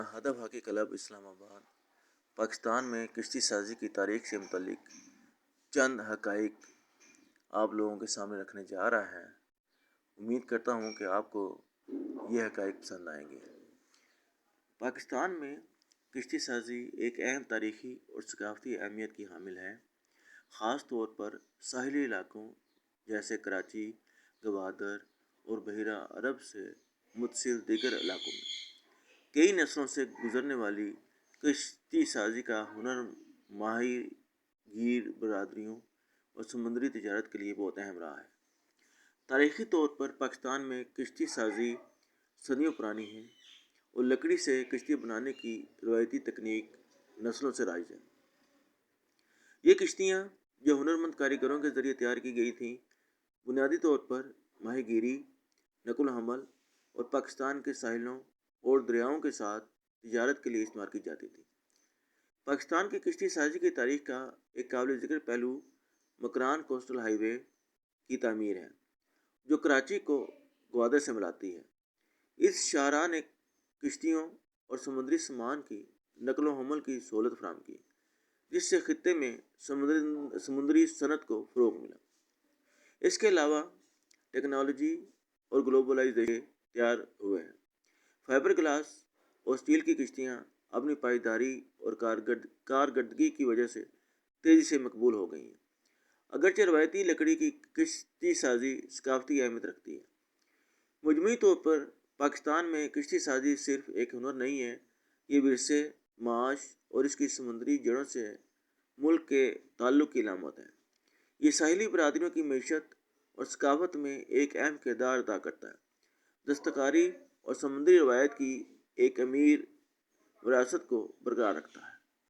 ہدف hockey club اسلام آباد پاکستان میں کشتی سازی کی تاریخ سے متعلق چند حقائق آپ لوگوں کے سامنے رکھنے جا رہا ہے۔ امید کرتا ہوں کہ آپ کو یہ حقائق پسند آئیں گے۔ پاکستان میں کشتی سازی ایک اہم تاریخی اور ثقافتی اہمیت کی حامل ہے، خاص طور پر ساحلی علاقوں جیسے کراچی، گوادر اور بحیرہ عرب سے متصل دیگر علاقوں میں۔ کئی نسلوں سے گزرنے والی کشتی سازی کا ہنر ماہی گیر برادریوں اور سمندری تجارت کے لیے بہت اہم رہا ہے۔ تاریخی طور پر پاکستان میں کشتی سازی صدیوں پرانی ہے اور لکڑی سے کشتی بنانے کی روایتی تکنیک نسلوں سے رائج ہے۔ یہ کشتیاں جو ہنرمند کاریگروں کے ذریعے تیار کی گئی تھیں، بنیادی طور پر ماہی گیری، نقل و حمل اور پاکستان کے ساحلوں اور دریاؤں کے ساتھ تجارت کے لیے استعمال کی جاتی تھی۔ پاکستان کی کشتی سازی کی تاریخ کا ایک قابل ذکر پہلو مکران کوسٹل ہائی وے کی تعمیر ہے، جو کراچی کو گوادر سے ملاتی ہے۔ اس شاہراہ نے کشتیوں اور سمندری سامان کی نقل و حمل کی سہولت فراہم کی، جس سے خطے میں سمندری صنعت کو فروغ ملا۔ اس کے علاوہ ٹیکنالوجی اور گلوبلائزیشن تیار ہوئے ہیں۔ فائبر گلاس اور اسٹیل کی کشتیاں اپنی پائیداری اور کارکردگی کی وجہ سے تیزی سے مقبول ہو گئی ہیں، اگرچہ روایتی لکڑی کی کشتی سازی ثقافتی اہمیت رکھتی ہے۔ مجموعی طور پر پاکستان میں کشتی سازی صرف ایک ہنر نہیں ہے، یہ ورثے، معاش اور اس کی سمندری جڑوں سے ملک کے تعلق کی علامت ہے۔ یہ ساحلی برادریوں کی معیشت اور ثقافت میں ایک اہم کردار ادا کرتا ہے۔ دستکاری اور سمندری روایت کی ایک امیر وراثت کو برقرار رکھتا ہے۔